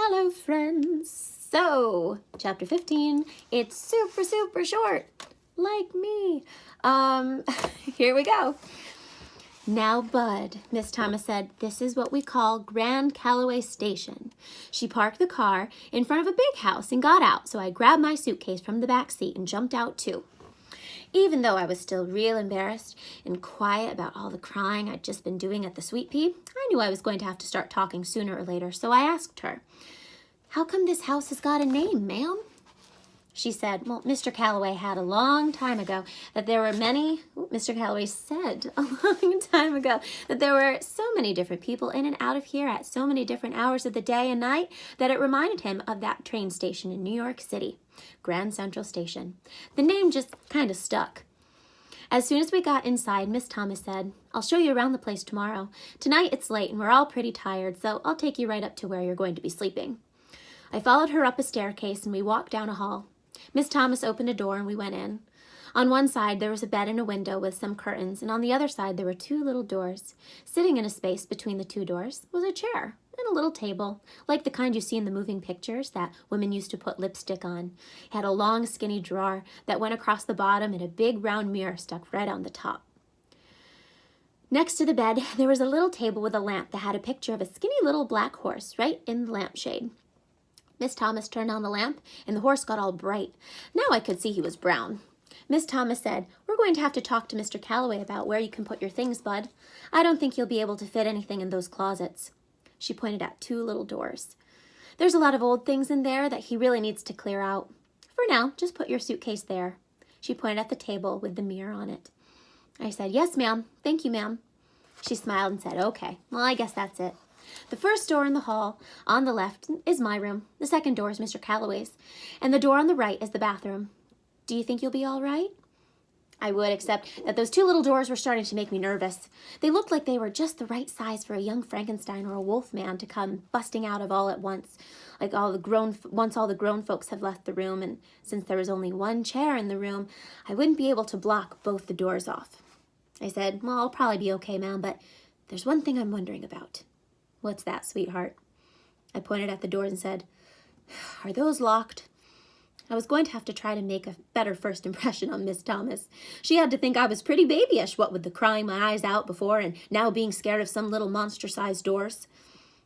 Hello, friends. So, chapter 15, it's super short, like me. Here we go. Now, Bud, Miss Thomas said, this is what we call Grand Calloway Station. She parked the car in front of a big house and got out, so I grabbed my suitcase from the back seat and jumped out too. Even though I was still real embarrassed and quiet about all the crying I'd just been doing at the Sweet Pea, I knew I was going to have to start talking sooner or later, so I asked her, "How come this house has got a name, ma'am?" She said, well, Mr. Calloway had a long time ago that there were many, Mr. Calloway said a long time ago that there were so many different people in and out of here at so many different hours of the day and night that it reminded him of that train station in New York City, Grand Central Station. The name just kind of stuck. As soon as we got inside, Miss Thomas said, I'll show you around the place tomorrow. Tonight it's late and we're all pretty tired, so I'll take you right up to where you're going to be sleeping. I followed her up a staircase and we walked down a hall. Miss Thomas opened a door and we went in. On one side there was a bed and a window with some curtains, and on the other side there were two little doors. Sitting in a space between the two doors was a chair and a little table, like the kind you see in the moving pictures that women used to put lipstick on. It had a long skinny drawer that went across the bottom and a big round mirror stuck right on the top. Next to the bed there was a little table with a lamp that had a picture of a skinny little black horse right in the lampshade. Miss Thomas turned on the lamp, and the horse got all bright. Now I could see he was brown. Miss Thomas said, we're going to have to talk to Mr. Calloway about where you can put your things, Bud. I don't think you'll be able to fit anything in those closets. She pointed at two little doors. There's a lot of old things in there that he really needs to clear out. For now, just put your suitcase there. She pointed at the table with the mirror on it. I said, yes, ma'am. Thank you, ma'am. She smiled and said, okay, well, I guess that's it. The first door in the hall on the left is my room. The second door is Mr. Calloway's. And the door on the right is the bathroom. Do you think you'll be all right? I would, except that those two little doors were starting to make me nervous. They looked like they were just the right size for a young Frankenstein or a wolf man to come busting out of all at once, like once all the grown folks have left the room, and since there was only one chair in the room, I wouldn't be able to block both the doors off. I said, well, I'll probably be okay, ma'am, but there's one thing I'm wondering about. What's that, sweetheart? I pointed at the doors and said, are those locked? I was going to have to try to make a better first impression on Miss Thomas. She had to think I was pretty babyish, what with the crying my eyes out before and now being scared of some little monster-sized doors.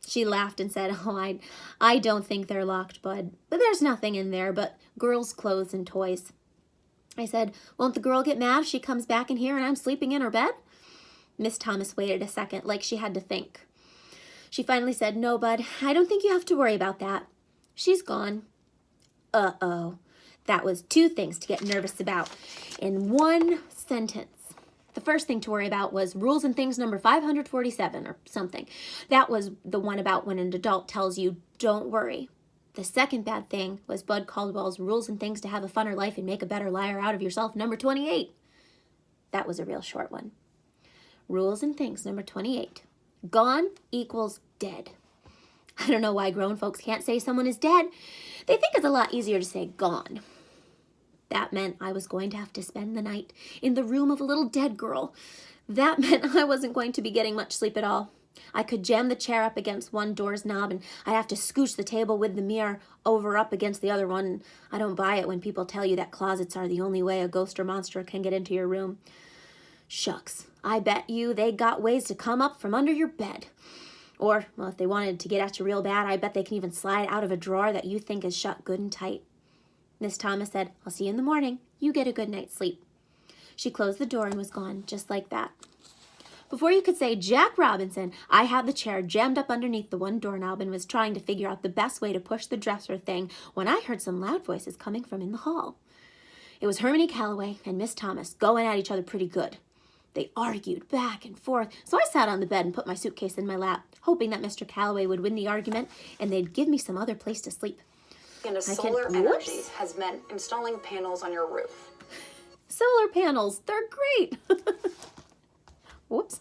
She laughed and said, oh, I don't think they're locked, Bud, but there's nothing in there but girls' clothes and toys. I said, won't the girl get mad if she comes back in here and I'm sleeping in her bed? Miss Thomas waited a second, like she had to think. She finally said, no, Bud, I don't think you have to worry about that. She's gone. Uh-oh. That was two things to get nervous about in one sentence. The first thing to worry about was rules and things number 547 or something. That was the one about when an adult tells you, don't worry. The second bad thing was Bud Caldwell's rules and things to have a funner life and make a better liar out of yourself, number 28. That was a real short one. Rules and things number 28. Gone equals dead. I don't know why grown folks can't say someone is dead. They think it's a lot easier to say gone. That meant I was going to have to spend the night in the room of a little dead girl. That meant I wasn't going to be getting much sleep at all. I could jam the chair up against one door's knob, and I'd have to scooch the table with the mirror up against the other one. I don't buy it when people tell you that closets are the only way a ghost or monster can get into your room. Shucks, I bet you they got ways to come up from under your bed. Or, well, if they wanted to get at you real bad, I bet they can even slide out of a drawer that you think is shut good and tight. Miss Thomas said, I'll see you in the morning. You get a good night's sleep. She closed the door and was gone, just like that. Before you could say Jack Robinson, I had the chair jammed up underneath the one doorknob and was trying to figure out the best way to push the dresser thing when I heard some loud voices coming from in the hall. It was Hermione Calloway and Miss Thomas going at each other pretty good. They argued back and forth, so I sat on the bed and put my suitcase in my lap, hoping that Mr. Calloway would win the argument and they'd give me some other place to sleep. Into solar energy has meant installing panels on your roof. Solar panels, they're great. Whoops.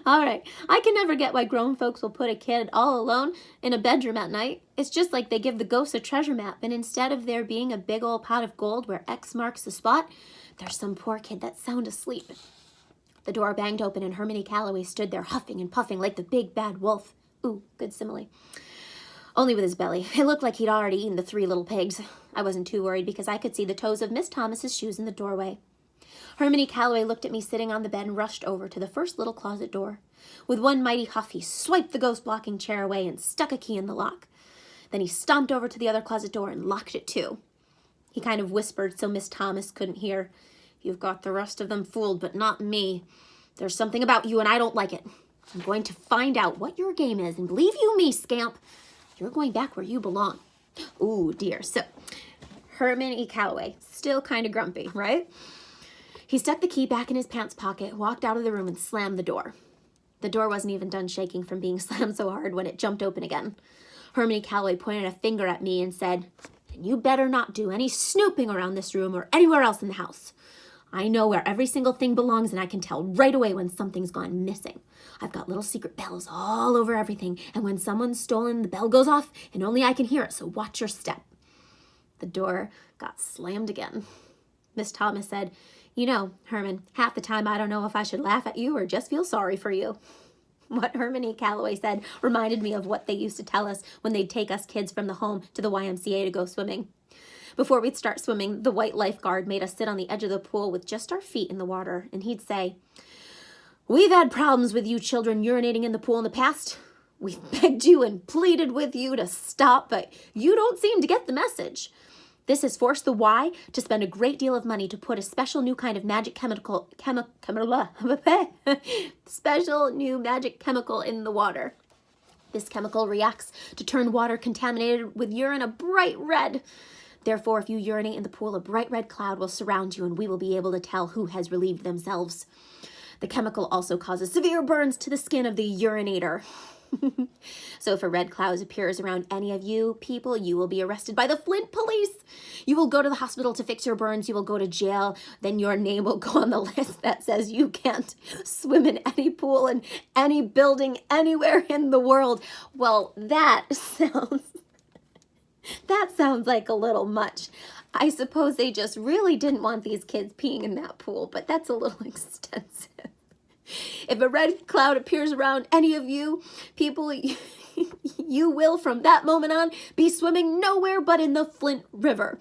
All right. I can never get why grown folks will put a kid all alone in a bedroom at night. It's just like they give the ghost a treasure map, and instead of there being a big old pot of gold where X marks the spot, there's some poor kid that's sound asleep. The door banged open and Hermione Calloway stood there huffing and puffing like the big bad wolf. Ooh, good simile. Only with his belly. It looked like he'd already eaten the 3 little pigs. I wasn't too worried because I could see the toes of Miss Thomas's shoes in the doorway. Hermione Calloway looked at me sitting on the bed and rushed over to the first little closet door. With one mighty huff, he swiped the ghost-blocking chair away and stuck a key in the lock. Then he stomped over to the other closet door and locked it too. He kind of whispered so Miss Thomas couldn't hear. "You've got the rest of them fooled, but not me. There's something about you and I don't like it. I'm going to find out what your game is, and believe you me, scamp, you're going back where you belong." Ooh, dear. So, Hermione Calloway, still kind of grumpy, right? He stuck the key back in his pants pocket, walked out of the room, and slammed the door. The door wasn't even done shaking from being slammed so hard when it jumped open again. Hermione Calloway pointed a finger at me and said, "And you better not do any snooping around this room or anywhere else in the house. I know where every single thing belongs, and I can tell right away when something's gone missing. I've got little secret bells all over everything, and when someone's stolen, the bell goes off, and only I can hear it, so watch your step." The door got slammed again. Miss Thomas said, "You know, Herman, half the time I don't know if I should laugh at you or just feel sorry for you." What Hermione Calloway said reminded me of what they used to tell us when they'd take us kids from the home to the YMCA to go swimming. Before we'd start swimming, the white lifeguard made us sit on the edge of the pool with just our feet in the water, and he'd say, "We've had problems with you children urinating in the pool in the past. We've begged you and pleaded with you to stop, but you don't seem to get the message. This has forced the Y to spend a great deal of money to put a special new kind of magic special new magic chemical in the water. This chemical reacts to turn water contaminated with urine a bright red. Therefore, if you urinate in the pool, a bright red cloud will surround you, and we will be able to tell who has relieved themselves. The chemical also causes severe burns to the skin of the urinator. So if a red cloud appears around any of you people, you will be arrested by the Flint police. You will go to the hospital to fix your burns. You will go to jail. Then your name will go on the list that says you can't swim in any pool in any building anywhere in the world." Well, that sounds like a little much. I suppose they just really didn't want these kids peeing in that pool, but that's a little extensive. If a red cloud appears around any of you people, you will from that moment on be swimming nowhere but in the Flint River.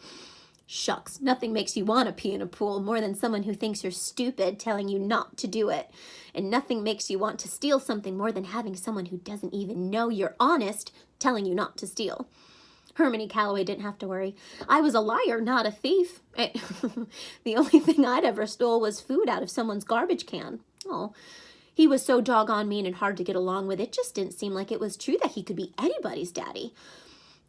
Shucks, nothing makes you want to pee in a pool more than someone who thinks you're stupid telling you not to do it. And nothing makes you want to steal something more than having someone who doesn't even know you're honest telling you not to steal. Hermione Calloway didn't have to worry. I was a liar, not a thief. The only thing I'd ever stole was food out of someone's garbage can. Oh, he was so doggone mean and hard to get along with, it just didn't seem like it was true that he could be anybody's daddy.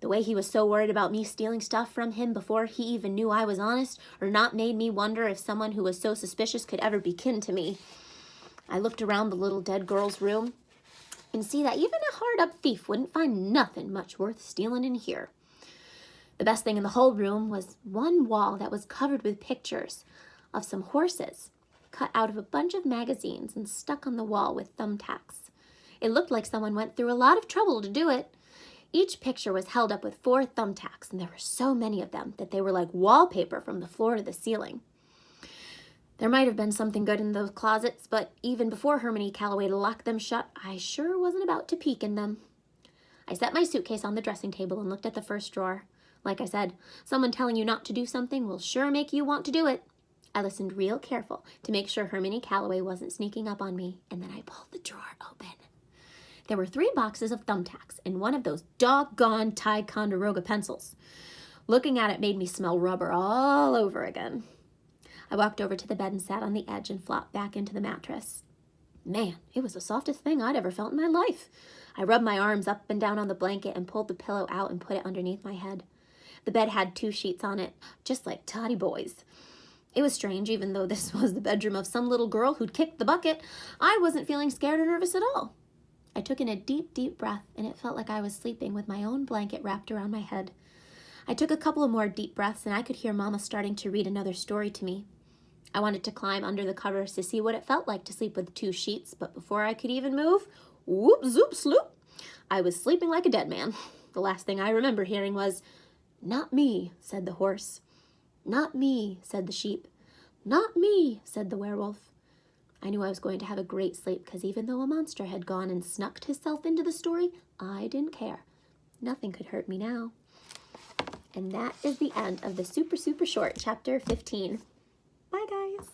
The way he was so worried about me stealing stuff from him before he even knew I was honest or not made me wonder if someone who was so suspicious could ever be kin to me. I looked around the little dead girl's room and see that even a hard-up thief wouldn't find nothing much worth stealing in here. The best thing in the whole room was one wall that was covered with pictures of some horses cut out of a bunch of magazines and stuck on the wall with thumbtacks. It looked like someone went through a lot of trouble to do it. Each picture was held up with 4 thumbtacks, and there were so many of them that they were like wallpaper from the floor to the ceiling. There might have been something good in those closets, but even before Hermione Calloway locked them shut, I sure wasn't about to peek in them. I set my suitcase on the dressing table and looked at the first drawer. Like I said, someone telling you not to do something will sure make you want to do it. I listened real careful to make sure Hermione Calloway wasn't sneaking up on me, and then I pulled the drawer open. There were 3 boxes of thumbtacks and one of those doggone Ticonderoga pencils. Looking at it made me smell rubber all over again. I walked over to the bed and sat on the edge and flopped back into the mattress. Man, it was the softest thing I'd ever felt in my life. I rubbed my arms up and down on the blanket and pulled the pillow out and put it underneath my head. The bed had 2 sheets on it, just like Toddy Boy's. It was strange, even though this was the bedroom of some little girl who'd kicked the bucket, I wasn't feeling scared or nervous at all. I took in a deep, deep breath, and it felt like I was sleeping with my own blanket wrapped around my head. I took a couple of more deep breaths, and I could hear Mama starting to read another story to me. I wanted to climb under the covers to see what it felt like to sleep with 2 sheets, but before I could even move, whoop, zoop, sloop, I was sleeping like a dead man. The last thing I remember hearing was, "Not me," said the horse. "Not me," said the sheep. "Not me," said the werewolf. I knew I was going to have a great sleep because even though a monster had gone and snuck himself into the story, I didn't care. Nothing could hurt me now. And that is the end of the super, super short chapter 15. Bye, guys.